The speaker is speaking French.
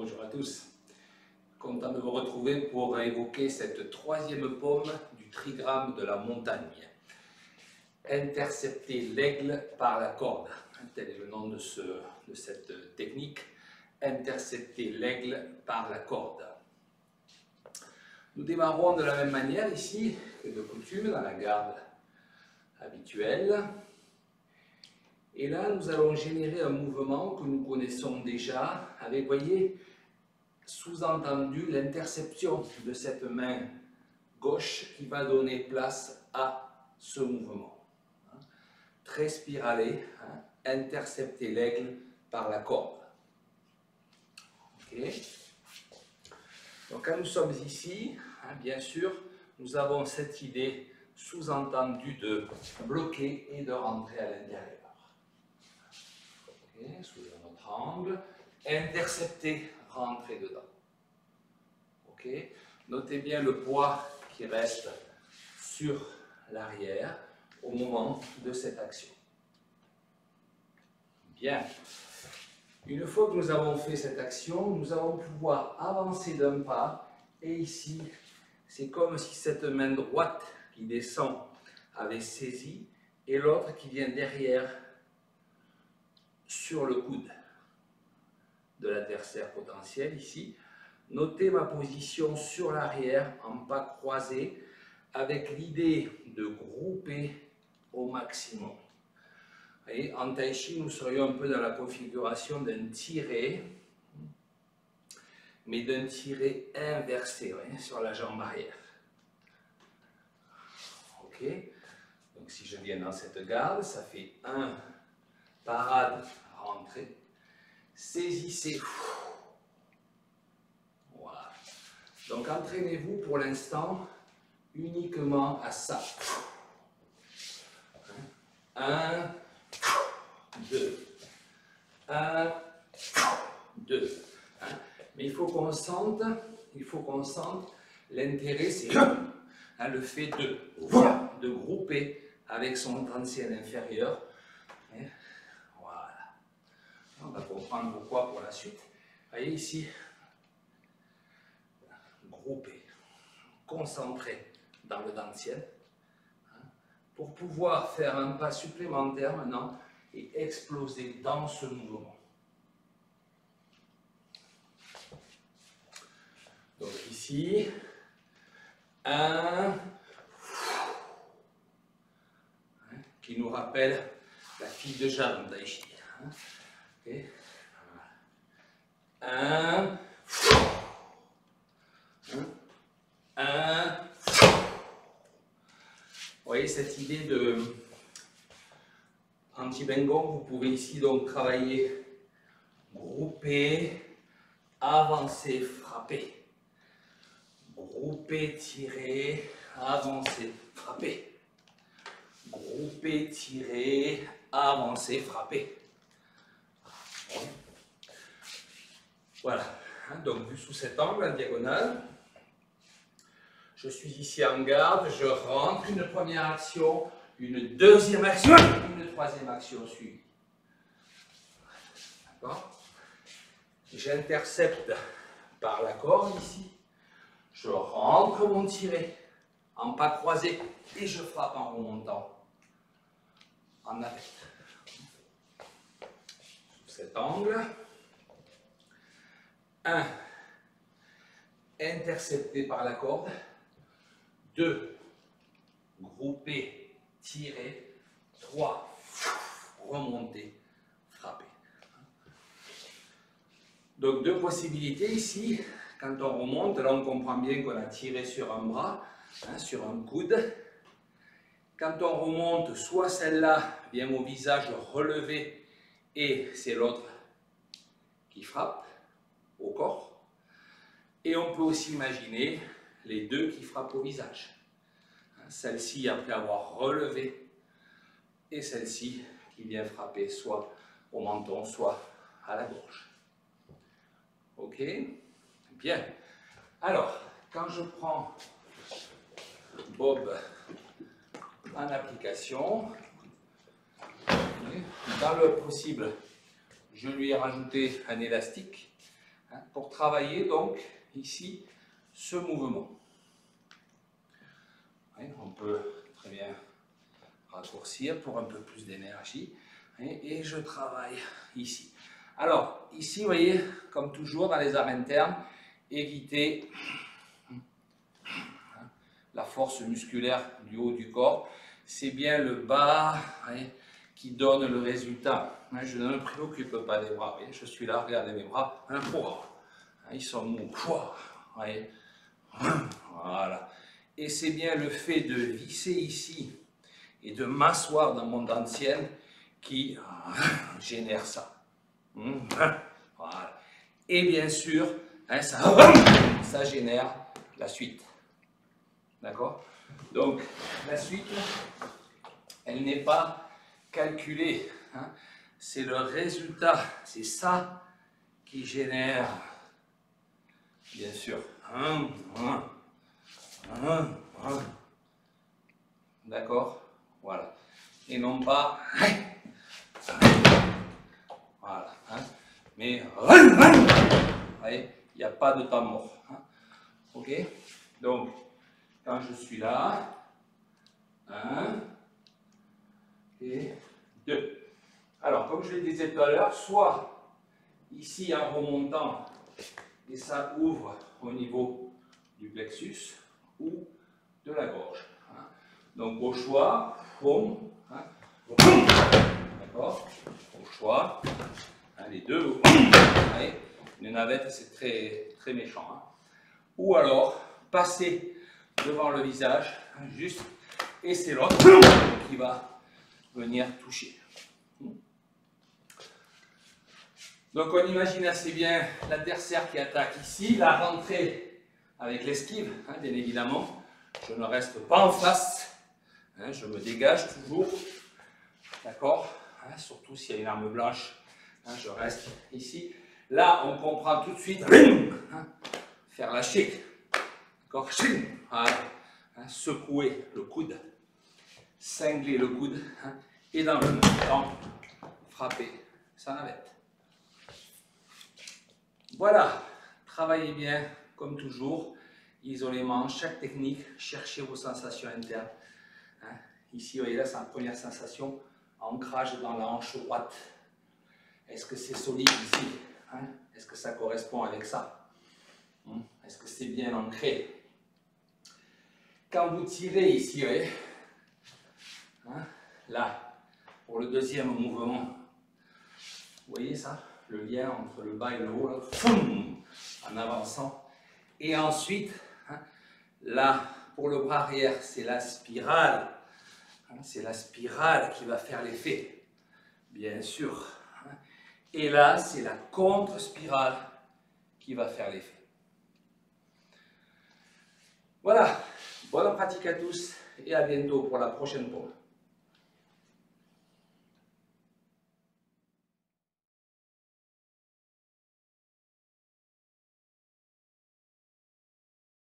Bonjour à tous. Content de vous retrouver pour évoquer cette troisième pomme du trigramme de la montagne. Intercepter l'aigle par la corde. Tel est le nom de cette technique. Intercepter l'aigle par la corde. Nous démarrons de la même manière ici que de coutume dans la garde habituelle. Et là, nous allons générer un mouvement que nous connaissons déjà avec, voyez, sous-entendu l'interception de cette main gauche qui va donner place à ce mouvement. Très spiralé, intercepter l'aigle par la corde. Okay. Donc quand nous sommes ici, bien sûr, nous avons cette idée sous-entendue de bloquer et de rentrer à l'intérieur. Okay. Sous un autre angle, intercepter, rentrer dedans. Okay. Notez bien le poids qui reste sur l'arrière au moment de cette action. Bien. Une fois que nous avons fait cette action, nous allons pouvoir avancer d'un pas. Et ici, c'est comme si cette main droite qui descend avait saisi et l'autre qui vient derrière sur le coude de l'adversaire potentiel ici. Notez ma position sur l'arrière en pas croisé avec l'idée de grouper au maximum. Et en tai chi, nous serions un peu dans la configuration d'un tiré, mais d'un tiré inversé, voyez, sur la jambe arrière. Ok. Donc si je viens dans cette garde, ça fait 1, parade, rentrée, saisissez. Voilà. Donc entraînez-vous pour l'instant uniquement à ça. 1, 2, 1, 2. Mais il faut qu'on sente l'intérêt, c'est le fait de grouper avec son ancien inférieur. Voilà. On va comprendre pourquoi pour la suite. Voyez ici, grouper, concentrer dans le dentier pour pouvoir faire un pas supplémentaire maintenant et exploser dans ce mouvement. Donc ici, 1, qui nous rappelle la fille de Jeanne Tai Chi. Okay. 1, 1, vous voyez cette idée de anti-bengon, vous pouvez ici donc travailler, grouper, avancer, frapper. Grouper, tirer, avancer, frapper. Grouper, tirer, avancer, frapper. Voilà, donc vu sous cet angle, en diagonale, je suis ici en garde, je rentre, une première action, une deuxième action, une troisième action suivie. D'accord? J'intercepte par la corde ici, je rentre mon tiré en pas croisé et je frappe en remontant en arrêt. Sous cet angle, 1, intercepté par la corde, 2, grouper, tirer, 3, remonter, frapper. Donc deux possibilités ici. Quand on remonte, là on comprend bien qu'on a tiré sur un bras, sur un coude. Quand on remonte, soit celle-là vient au visage relevé et c'est l'autre qui frappe au corps. Et on peut aussi imaginer les deux qui frappent au visage. Celle-ci après avoir relevé et celle-ci qui vient frapper soit au menton, soit à la gorge. Ok? Bien. Alors, quand je prends Bob en application, dans le possible, je lui ai rajouté un élastique hein, pour travailler donc ici ce mouvement. Hein, on peut très bien raccourcir pour un peu plus d'énergie. Hein, et je travaille ici. Alors, ici, vous voyez, comme toujours dans les arts internes, éviter la force musculaire du haut du corps. C'est bien le bas, hein, qui donne le résultat. Hein, je ne me préoccupe pas des bras. Voyez, je suis là, regardez mes bras. Hein, ils sont mous. Voyez. Voilà. Et c'est bien le fait de visser ici et de m'asseoir dans mon ancienne qui génère ça. Voilà. Et bien sûr, hein, ça génère la suite. D'accord? Donc, la suite, elle n'est pas calculée. Hein. C'est le résultat. C'est ça qui génère, bien sûr. D'accord? Voilà. Et non pas... Voilà. Hein. Mais... Il n'y a pas de temps mort. Hein. Ok? Donc, quand je suis là, 1 et 2. Alors, comme je le disais tout à l'heure, soit ici en remontant, et ça ouvre au niveau du plexus, ou de la gorge. Hein. Donc, au choix, boum, hein, d'accord? Au choix, hein, les deux, allez, une navette, c'est très, très méchant. Hein. Ou alors, passer devant le visage, hein, juste, et c'est l'autre qui va venir toucher. Donc on imagine assez bien l'adversaire qui attaque ici, la rentrée avec l'esquive, hein, bien évidemment. Je ne reste pas en face, hein, je me dégage toujours, d'accord, hein, surtout s'il y a une arme blanche, hein, je reste ici. Là, on comprend tout de suite, hein, faire lâcher, d'accord, voilà, hein, secouer le coude, cingler le coude, hein, et dans le même temps, frapper sa navette. Voilà, travaillez bien comme toujours, isolément, chaque technique, cherchez vos sensations internes. Hein. Ici, vous voyez là, c'est la première sensation, ancrage dans la hanche droite. Est-ce que c'est solide ici? Hein? Est-ce que ça correspond avec ça? Est-ce que c'est bien ancré? Quand vous tirez ici, vous voyez, hein, là, pour le deuxième mouvement, vous voyez ça? Le lien entre le bas et le haut, là, en avançant. Et ensuite, hein, là, pour le bras arrière, c'est la spirale. Hein, c'est la spirale qui va faire l'effet, bien sûr. Hein. Et là, c'est la contre-spirale qui va faire l'effet. Voilà, bonne pratique à tous et à bientôt pour la prochaine pause.